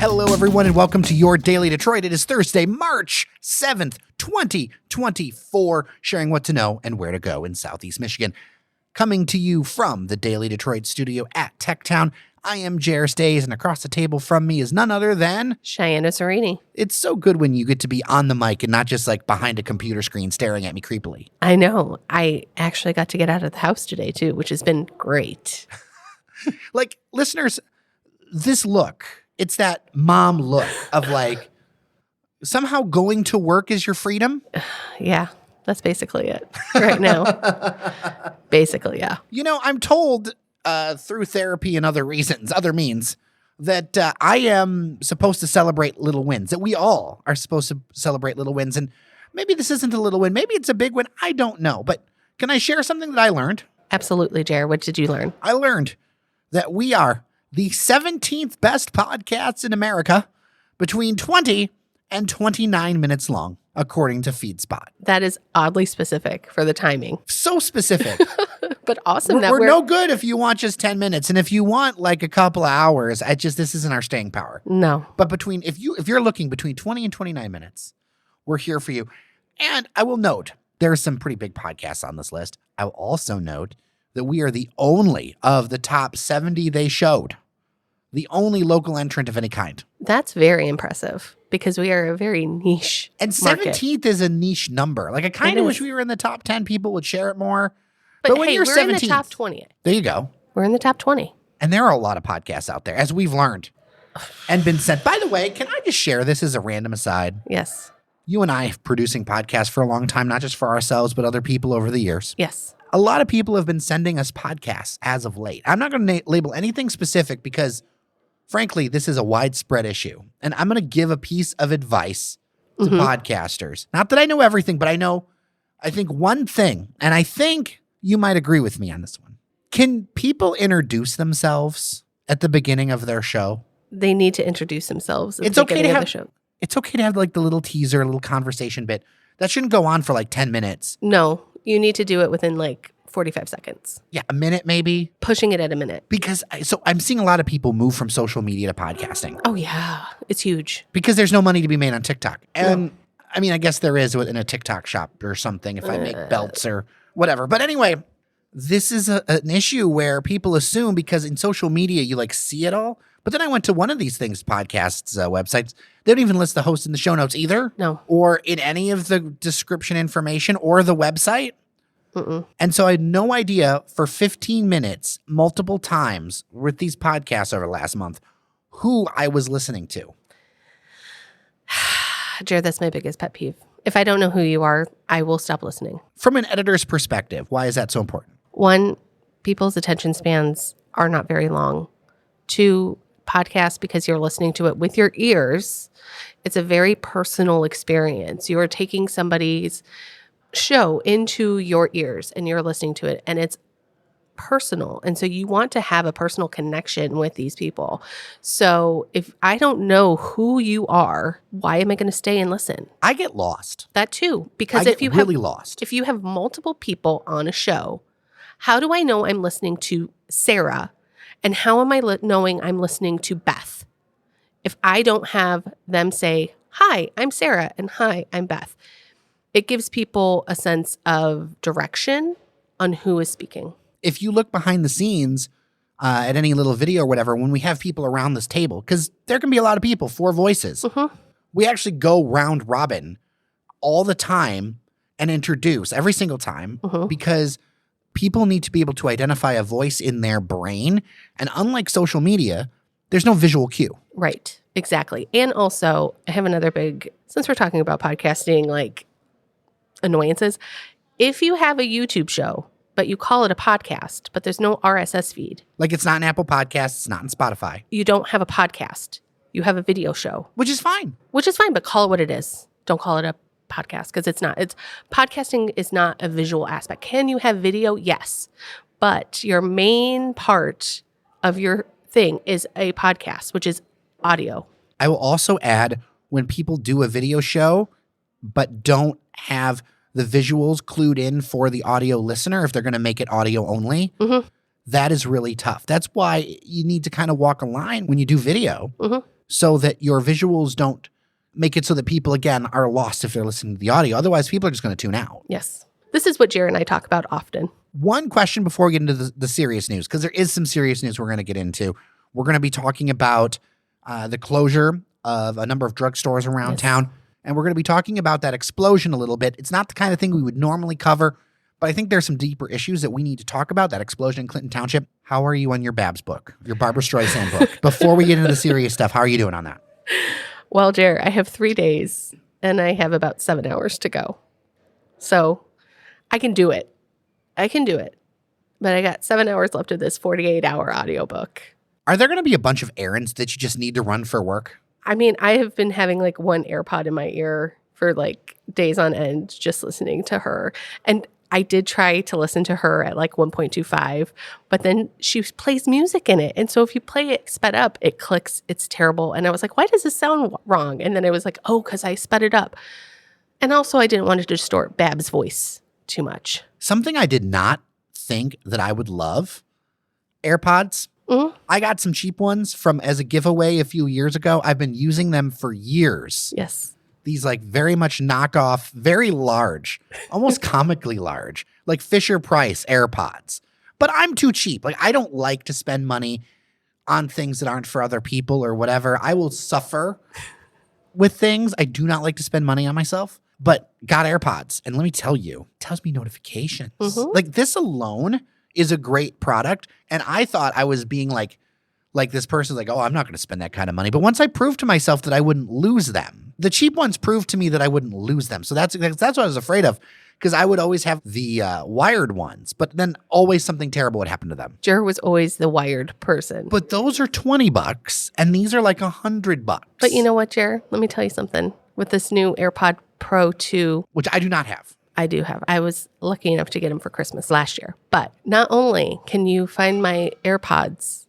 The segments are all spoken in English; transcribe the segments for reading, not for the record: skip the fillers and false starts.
Hello, everyone, and welcome to your Daily Detroit. It is Thursday, March 7th, 2024, sharing what to know and where to go in Southeast Michigan. Coming to you from the Daily Detroit studio at Techtown, I am Jairus Days, and across the table from me is none other than Shianne Serini. It's so good when you get to be on the mic and not just like behind a computer screen staring at me creepily. I know. I actually got to get out of the house today, too, which has been great. Like, listeners, this look, it's that mom look of like, somehow going to work is your freedom? Yeah, that's basically it right now. Basically, yeah. You know, I'm told through therapy and other means, that I am supposed to celebrate little wins, that we all are supposed to celebrate little wins. And maybe this isn't a little win. Maybe it's a big win. I don't know. But can I share something that I learned? Absolutely, Jer. What did you learn? I learned that we are the 17th best podcast in America, between 20 and 29 minutes long, according to FeedSpot. That is oddly specific for the timing. So specific. But awesome. We're no good if you want just 10 minutes. And if you want like a couple of hours, this isn't our staying power. No. But if you're looking between 20 and 29 minutes, we're here for you. And I will note, there are some pretty big podcasts on this list. I will also note that we are the only of the top 70 they showed. The only local entrant of any kind. That's very impressive because we are a very niche And 17th is a niche number. Like I kind of wish we were in the top 10. People would share it more. But when hey, you're we're 17th, in the top 20. There you go. We're in the top 20. And there are a lot of podcasts out there, as we've learned and been sent. By the way, can I just share this as a random aside? Yes. You and I have producing podcasts for a long time, not just for ourselves, but other people over the years. Yes. A lot of people have been sending us podcasts as of late. I'm not going to label anything specific because, frankly, this is a widespread issue. And I'm going to give a piece of advice to podcasters. Not that I know everything, but I think one thing, and I think you might agree with me on this one. Can people introduce themselves at the beginning of their show? They need to introduce themselves at It's the okay beginning to of have the show. It's okay to have like the little teaser, a little conversation bit. That shouldn't go on for like 10 minutes. No, you need to do it within like 45 seconds. Yeah, a minute maybe. Pushing it at a minute. Because I'm seeing a lot of people move from social media to podcasting. Oh, yeah. It's huge. Because there's no money to be made on TikTok. And I mean, I guess there is in a TikTok shop or something if I make belts or whatever. But anyway, this is an issue where people assume because in social media you like see it all. But then I went to one of these podcasts websites. They don't even list the host in the show notes either. No. Or in any of the description information or the website. And so I had no idea for 15 minutes, multiple times with these podcasts over the last month, who I was listening to. Jared, that's my biggest pet peeve. If I don't know who you are, I will stop listening. From an editor's perspective, why is that so important? One, people's attention spans are not very long. Two, podcasts, because you're listening to it with your ears, it's a very personal experience. You are taking somebody's show into your ears and you're listening to it, and it's personal. And so you want to have a personal connection with these people. So if I don't know who you are, why am I going to stay and listen? I get lost. That too, because if you have multiple people on a show, how do I know I'm listening to Sarah? And how am I knowing I'm listening to Beth? If I don't have them say, hi, I'm Sarah, and hi, I'm Beth. It gives people a sense of direction on who is speaking. If you look behind the scenes at any little video or whatever, when we have people around this table, because there can be a lot of people, 4 voices, we actually go round robin all the time and introduce every single time because people need to be able to identify a voice in their brain. And unlike social media, there's no visual cue. Right. Exactly. And also, I have another big, since we're talking about podcasting, like annoyances. If you have a YouTube show, but you call it a podcast, but there's no RSS feed. Like it's not in Apple Podcasts, it's not in Spotify. You don't have a podcast. You have a video show. Which is fine. But call it what it is. Don't call it a podcast because it's not. Podcasting is not a visual aspect. Can you have video? Yes. But your main part of your thing is a podcast, which is audio. I will also add, when people do a video show but don't have the visuals clued in for the audio listener, if they're going to make it audio only, that is really tough. That's why you need to kind of walk a line when you do video so that your visuals don't make it so that people, again, are lost if they're listening to the audio. Otherwise, people are just going to tune out. Yes. This is what Jared and I talk about often. One question before we get into the serious news, because there is some serious news we're going to get into. We're going to be talking about the closure of a number of drugstores around town, and we're going to be talking about that explosion a little bit. It's not the kind of thing we would normally cover, but I think there's some deeper issues that we need to talk about, that explosion in Clinton Township. How are you on your Babs book, your Barbra Streisand book? Before we get into the serious stuff, how are you doing on that? Well, Jared, I have 3 days, and I have about 7 hours to go. So I can do it. But I got 7 hours left of this 48-hour audiobook. Are there going to be a bunch of errands that you just need to run for work? I mean, I have been having like one AirPod in my ear for like days on end, just listening to her. And I did try to listen to her at like 1.25, but then she plays music in it. And so if you play it sped up, it clicks. It's terrible. And I was like, why does this sound wrong? And then I was like, oh, because I sped it up. And also I didn't want to distort Bab's voice too much. Something I did not think that I would love, AirPods. Mm-hmm. I got some cheap ones from as a giveaway a few years ago. I've been using them for years. Yes. These like very much knockoff, very large, almost comically large, like Fisher Price AirPods. But I'm too cheap. Like I don't like to spend money on things that aren't for other people or whatever. I will suffer with things. I do not like to spend money on myself, but got AirPods. And let me tell you, it tells me notifications. Mm-hmm. Like this alone is a great product. And I thought I was being like this person's like, oh, I'm not going to spend that kind of money. But once I proved to myself that I wouldn't lose them, the cheap ones proved to me that I wouldn't lose them. So that's what I was afraid of, because I would always have the wired ones, but then always something terrible would happen to them. Jer was always the wired person. But those are $20 and these are like $100. But you know what, Jer? Let me tell you something. With this new AirPod Pro 2, which I do not have. I do have. I was lucky enough to get them for Christmas last year. But not only can you find my AirPods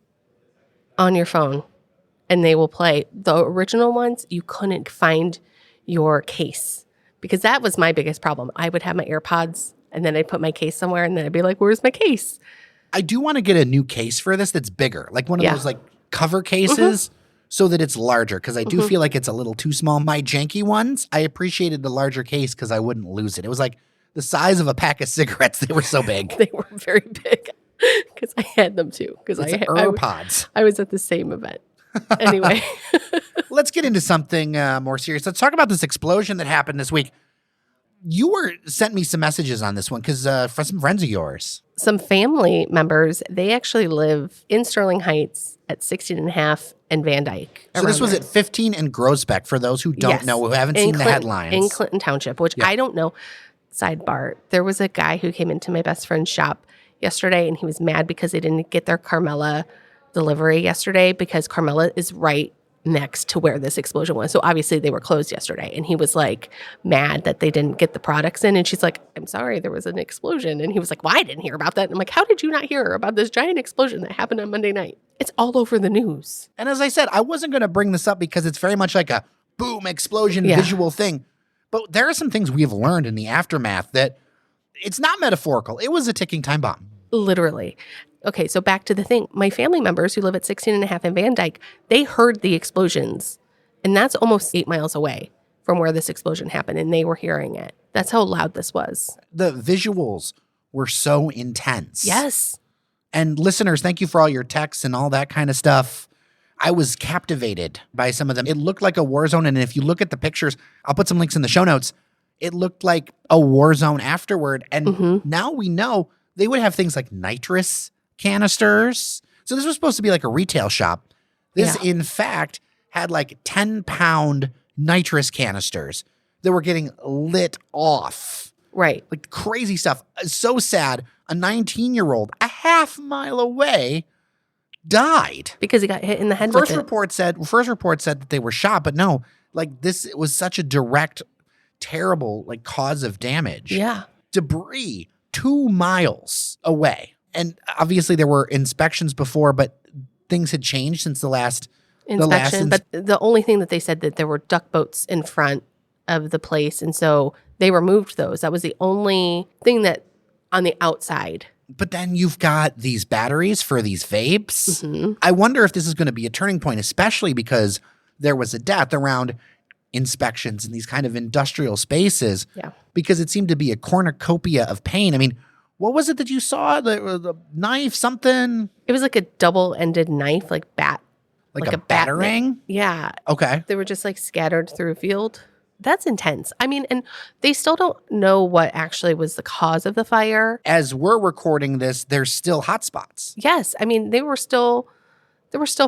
on your phone and they will play, the original ones, you couldn't find your case, because that was my biggest problem. I would have my AirPods and then I'd put my case somewhere and then I'd be like, where's my case? I do want to get a new case for this that's bigger, like one of those like cover cases. Mm-hmm. So that it's larger, because I do feel like it's a little too small. My janky ones, I appreciated the larger case because I wouldn't lose it. It was like the size of a pack of cigarettes. They were so big. They were very big, because I had them too. Because AirPods. I was at the same event. Anyway. Let's get into something more serious. Let's talk about this explosion that happened this week. You sent me some messages on this one because for some friends of yours. Some family members, they actually live in Sterling Heights at 16 and a half and Van Dyke. So this was at 15 and Groesbeck, for those who don't know, who haven't seen the headlines. In Clinton Township, which I don't know. Sidebar, there was a guy who came into my best friend's shop yesterday, and he was mad because they didn't get their Carmela delivery yesterday, because Carmela is right next to where this explosion was. So obviously they were closed yesterday, and he was like mad that they didn't get the products in. And she's like, I'm sorry, there was an explosion. And he was like, well, I didn't hear about that. And I'm like, how did you not hear about this giant explosion that happened on Monday night? It's all over the news. And as I said, I wasn't going to bring this up because it's very much like a boom explosion visual thing. But there are some things we have learned in the aftermath that it's not metaphorical. It was a ticking time bomb. Literally. Okay, so back to the thing. My family members who live at 16 and a half in Van Dyke, they heard the explosions. And that's almost 8 miles away from where this explosion happened. And they were hearing it. That's how loud this was. The visuals were so intense. Yes. And listeners, thank you for all your texts and all that kind of stuff. I was captivated by some of them. It looked like a war zone. And if you look at the pictures, I'll put some links in the show notes. It looked like a war zone afterward. And now we know they would have things like nitrous canisters. So this was supposed to be like a retail shop. This, in fact, had like 10-pound nitrous canisters that were getting lit off. Right. Like crazy stuff. So sad. A 19-year-old a half mile away died. Because he got hit in the head with it. First report said that they were shot, but no, like this was such a direct, terrible like cause of damage. Yeah. Debris 2 miles away. And obviously there were inspections before, but things had changed since the last inspection. But the only thing that they said that there were duck boats in front of the place. And so they removed those. That was the only thing that on the outside. But then you've got these batteries for these vapes. I wonder if this is going to be a turning point, especially because there was a death around inspections in these kind of industrial spaces. Yeah. Because it seemed to be a cornucopia of pain. I mean, what was it that you saw? The knife, something? It was like a double-ended knife, like a batarang? Yeah. Okay. They were just like scattered through a field. That's intense. I mean, and they still don't know what actually was the cause of the fire. As we're recording this, there's still hot spots. Yes. I mean, there were still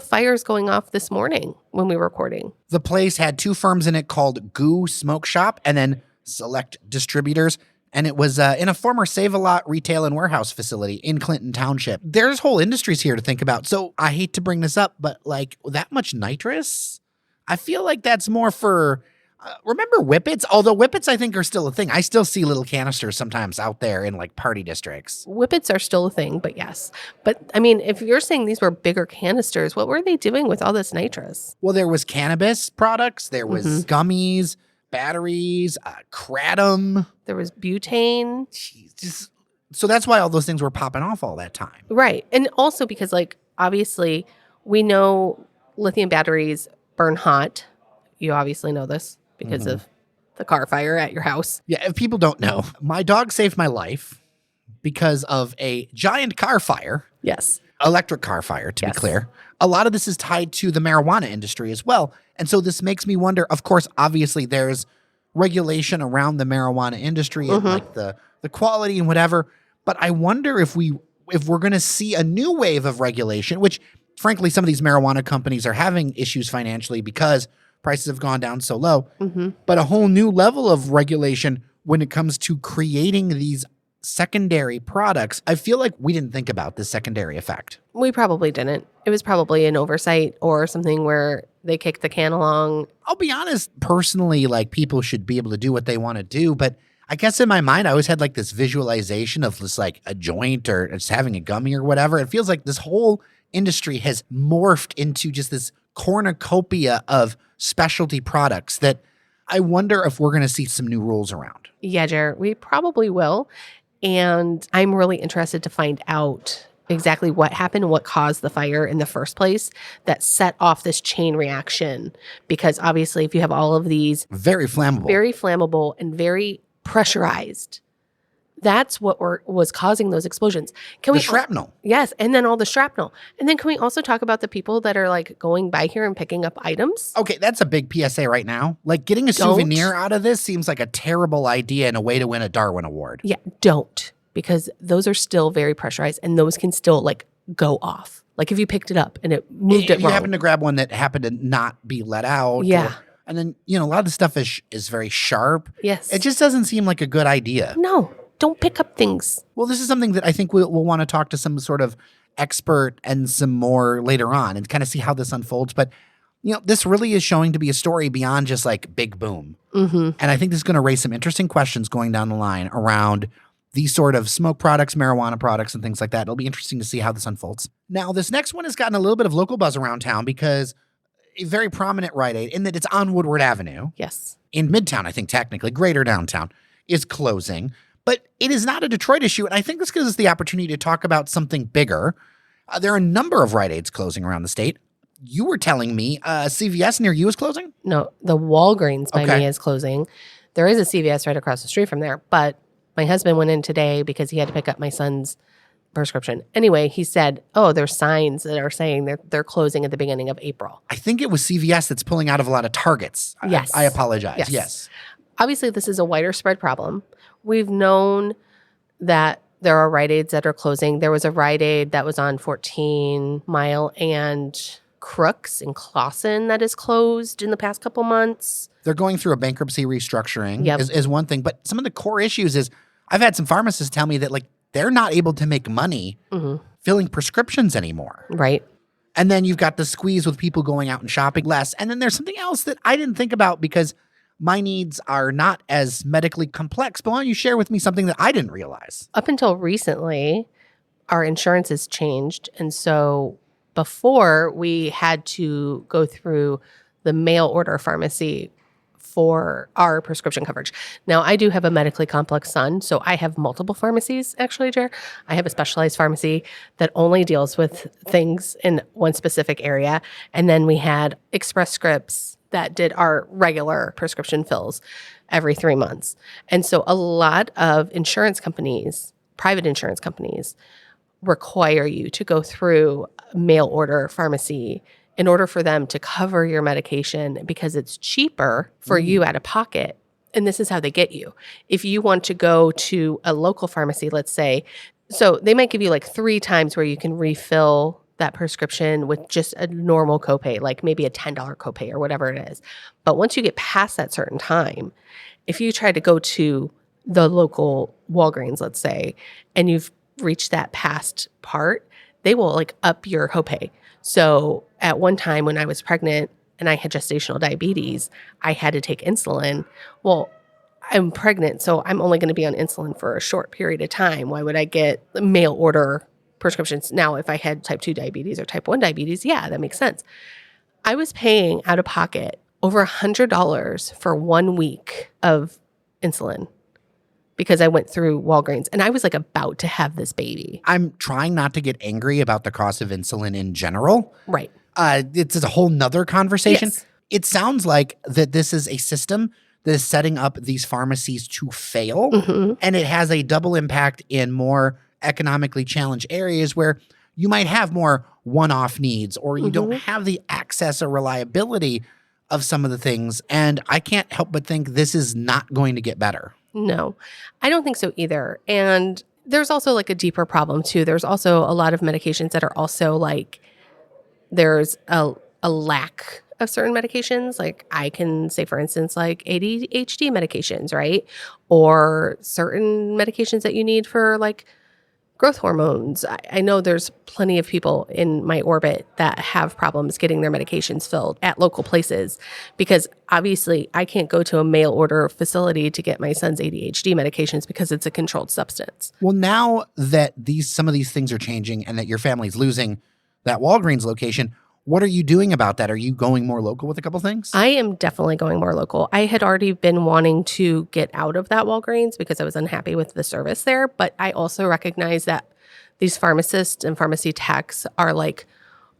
fires going off this morning when we were recording. The place had 2 firms in it called Goo Smoke Shop and then Select Distributors. And it was in a former Save-A-Lot retail and warehouse facility in Clinton Township. There's whole industries here to think about. So I hate to bring this up, but like that much nitrous, I feel like that's more for... remember Whippets? Although Whippets, I think, are still a thing. I still see little canisters sometimes out there in like party districts. Whippets are still a thing, but yes. But I mean, if you're saying these were bigger canisters, what were they doing with all this nitrous? Well, there was cannabis products. There was gummies, batteries, kratom. There was butane. Jeez, so that's why all those things were popping off all that time. Right. And also because, like, obviously, we know lithium batteries burn hot. You obviously know this because of the car fire at your house. Yeah, if people don't know, my dog saved my life because of a giant car fire. Yes. Electric car fire, to be clear. A lot of this is tied to the marijuana industry as well. And so this makes me wonder, of course, obviously there's regulation around the marijuana industry and like the quality and whatever. But I wonder if we're going to see a new wave of regulation, which frankly, some of these marijuana companies are having issues financially because prices have gone down so low. But a whole new level of regulation when it comes to creating these secondary products. I feel like we didn't think about this secondary effect. We probably didn't. It was probably an oversight or something where they kicked the can along. I'll be honest, personally, like people should be able to do what they want to do. But I guess in my mind, I always had like this visualization of this like a joint or just having a gummy or whatever. It feels like this whole industry has morphed into just this cornucopia of specialty products that I wonder if we're going to see some new rules around. Yeah, Jer, we probably will. And I'm really interested to find out exactly what happened and what caused the fire in the first place that set off this chain reaction. Because obviously, if you have all of these very flammable and very pressurized, that's what was causing those explosions. The shrapnel. Yes, and then all the shrapnel. And then can we also talk about the people that are like going by here and picking up items? Okay, that's a big PSA right now. Like getting a souvenir out of this seems like a terrible idea and a way to win a Darwin Award. Yeah, don't. Because those are still very pressurized and those can still like go off. Like if you picked it up and it moved if it wrong. you happen to grab one that happened to not be let out. Yeah. And then, a lot of the stuff is very sharp. Yes. It just doesn't seem like a good idea. No. Don't pick up things. Well, this is something that I think we'll want to talk to some sort of expert and some more later on and kind of see how this unfolds. But, this really is showing to be a story beyond just like big boom. And I think this is going to raise some interesting questions going down the line around these sort of smoke products, marijuana products, and things like that. It'll be interesting to see how this unfolds. Now, this next one has gotten a little bit of local buzz around town because a very prominent Rite Aid, in that it's on Woodward Avenue. Yes. In Midtown, I think technically, greater downtown, is closing. But it is not a Detroit issue, and I think this gives us the opportunity to talk about something bigger. There are a number of Rite Aids closing around the state. You were telling me CVS near you is closing? No, the Walgreens by me is closing. There is a CVS right across the street from there, but my husband went in today because he had to pick up my son's prescription. Anyway, he said, there's signs that are saying they're closing at the beginning of April. I think it was CVS that's pulling out of a lot of Targets. Yes. I apologize. Yes. Obviously, this is a wider spread problem. We've known that there are Rite Aids that are closing. There was a Rite Aid that was on 14 Mile and Crooks in Clawson that is closed in the past couple months. They're going through a bankruptcy restructuring is one thing. But some of the core issues is I've had some pharmacists tell me that like they're not able to make money filling prescriptions anymore. Right. And then you've got the squeeze with people going out and shopping less. And then there's something else that I didn't think about because my needs are not as medically complex. But why don't you share with me something that I didn't realize? Up until recently, our insurance has changed. And so before we had to go through the mail order pharmacy for our prescription coverage. Now, I do have a medically complex son, so I have multiple pharmacies, actually, Jer. I have a specialized pharmacy that only deals with things in one specific area. And then we had Express Scripts that did our regular prescription fills every 3 months. And so a lot of insurance companies, private insurance companies, require you to go through mail order pharmacy in order for them to cover your medication because it's cheaper for you out of pocket. And this is how they get you. If you want to go to a local pharmacy, let's say, so they might give you like 3 times where you can refill that prescription with just a normal copay, like maybe a $10 copay or whatever it is. But once you get past that certain time, if you try to go to the local Walgreens, let's say, and you've reached that past part, they will like up your copay. So at one time when I was pregnant and I had gestational diabetes, I had to take insulin. Well, I'm pregnant, so I'm only going to be on insulin for a short period of time. Why would I get mail order prescriptions? Now, if I had type 2 diabetes or type 1 diabetes, yeah, that makes sense. I was paying out of pocket over $100 for 1 week of insulin because I went through Walgreens and I was like about to have this baby. I'm trying not to get angry about the cost of insulin in general. Right. It's a whole nother conversation. Yes. It sounds like that this is a system that is setting up these pharmacies to fail. And it has a double impact in more economically challenged areas where you might have more one-off needs or you don't have the access or reliability of some of the things. And I can't help but think this is not going to get better. No, I don't think so either. And there's also like a deeper problem too. There's also a lot of medications that are also like, there's a lack of certain medications. Like I can say, for instance, like ADHD medications, right? Or certain medications that you need for like growth hormones. I know there's plenty of people in my orbit that have problems getting their medications filled at local places because obviously I can't go to a mail order facility to get my son's ADHD medications because it's a controlled substance. Well, now that some of these things are changing and that your family's losing that Walgreens location, what are you doing about that? Are you going more local with a couple things? I am definitely going more local. I had already been wanting to get out of that Walgreens because I was unhappy with the service there. But I also recognize that these pharmacists and pharmacy techs are like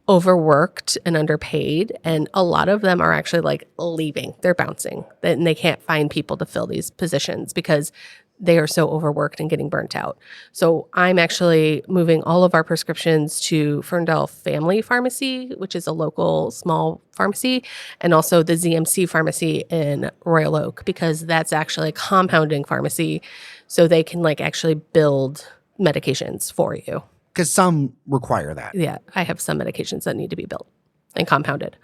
overworked and underpaid. And a lot of them are actually like leaving. They're bouncing. And they can't find people to fill these positions because they are so overworked and getting burnt out. So I'm actually moving all of our prescriptions to Ferndale Family Pharmacy, which is a local small pharmacy, and also the ZMC Pharmacy in Royal Oak, because that's actually a compounding pharmacy. So they can like actually build medications for you. Because some require that. Yeah, I have some medications that need to be built and compounded.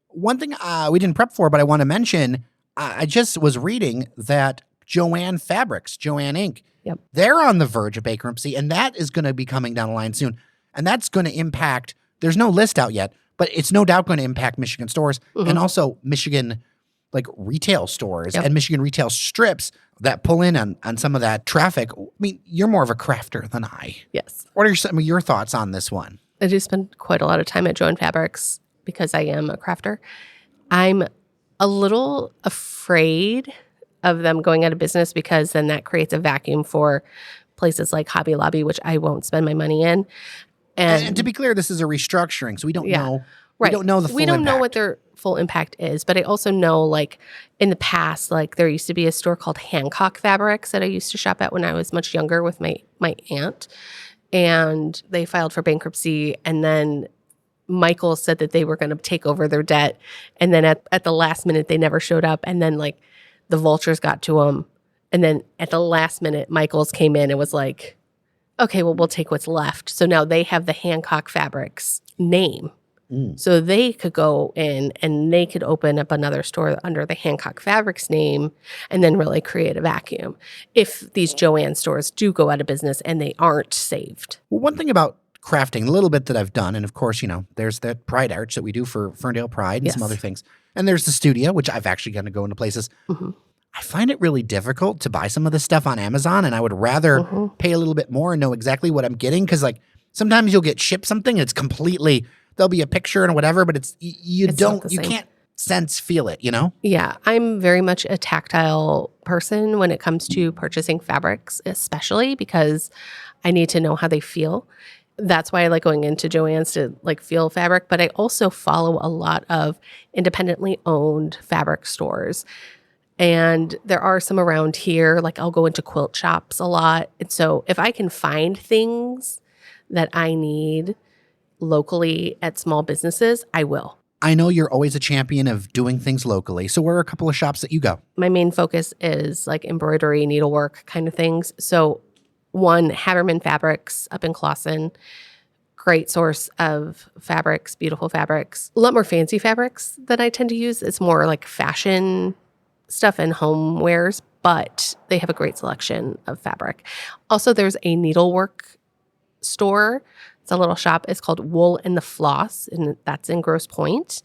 One thing we didn't prep for, but I want to mention, I just was reading that Joann Fabrics, Joann Inc., Yep. they're on the verge of bankruptcy, and that is going to be coming down the line soon. And that's going to impact, there's no list out yet, but it's no doubt going to impact Michigan stores and also Michigan like retail stores and Michigan retail strips that pull in on some of that traffic. I mean, you're more of a crafter than I. Yes. What are some of your thoughts on this one? I do spend quite a lot of time at Joann Fabrics because I am a crafter. I'm a little afraid of them going out of business because then that creates a vacuum for places like Hobby Lobby, which I won't spend my money in. And to be clear, this is a restructuring, so we don't know. Right. We don't know the full We don't know impact. what their full impact is, but I also know like in the past, like there used to be a store called Hancock Fabrics that I used to shop at when I was much younger with my aunt, and they filed for bankruptcy, and then Michael said that they were going to take over their debt, and then at the last minute they never showed up, and then like the vultures got to them, and then at the last minute Michael's came in and was like, okay, well, we'll take what's left. So now they have the Hancock Fabrics name. So they could go in and they could open up another store under the Hancock Fabrics name and then really create a vacuum if these Joann stores do go out of business and they aren't saved. Well, one thing about crafting, a little bit that I've done, and of course, you know, there's that Pride Arch that we do for Ferndale Pride and some other things. And there's the studio, which I've actually got to go into places. I find it really difficult to buy some of this stuff on Amazon, and I would rather pay a little bit more and know exactly what I'm getting, because like sometimes you'll get shipped something and it's completely, there'll be a picture and whatever, but you can't sense, feel it, you know? Yeah, I'm very much a tactile person when it comes to purchasing fabrics, especially because I need to know how they feel. That's why I like going into Joann's to like feel fabric, but I also follow a lot of independently owned fabric stores. And there are some around here, like I'll go into quilt shops a lot. And so if I can find things that I need locally at small businesses, I will. I know you're always a champion of doing things locally. So where are a couple of shops that you go? My main focus is like embroidery, needlework kind of things. So one, Haberman Fabrics up in Clawson, great source of fabrics, beautiful fabrics. A lot more fancy fabrics that I tend to use. It's more like fashion stuff and home wares, but they have a great selection of fabric. Also, there's a needlework store. It's a little shop. It's called Wool and the Floss, and that's in Grosse Pointe.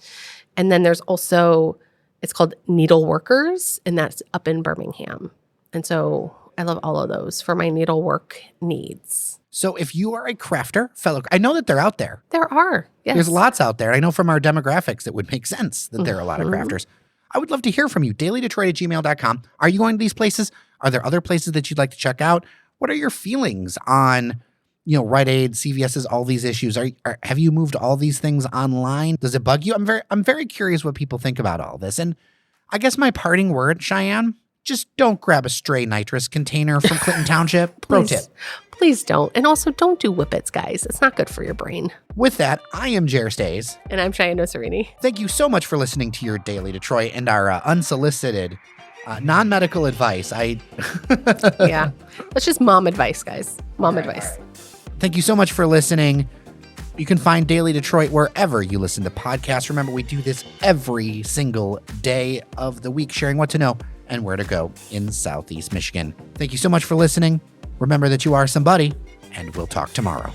And then there's also, it's called Needleworkers, and that's up in Birmingham. And so I love all of those for my needlework needs. So if you are a crafter, I know that they're out there. There are, yes. There's lots out there. I know from our demographics, it would make sense that there are a lot of crafters. I would love to hear from you. dailydetroit@gmail.com. Are you going to these places? Are there other places that you'd like to check out? What are your feelings on, Rite Aid, CVS's, all these issues? Have you moved all these things online? Does it bug you? I'm very curious what people think about all this. And I guess my parting word, Shianne, just don't grab a stray nitrous container from Clinton Township. Pro tip. Please don't. And also don't do whippets, guys. It's not good for your brain. With that, I am Jer Stays. And I'm Shianne Noserini. Thank you so much for listening to your Daily Detroit and our unsolicited, non-medical advice. Yeah. That's just mom advice, guys. Mom advice. Thank you so much for listening. You can find Daily Detroit wherever you listen to podcasts. Remember, we do this every single day of the week, sharing what to know and where to go in Southeast Michigan. Thank you so much for listening. Remember that you are somebody, and we'll talk tomorrow.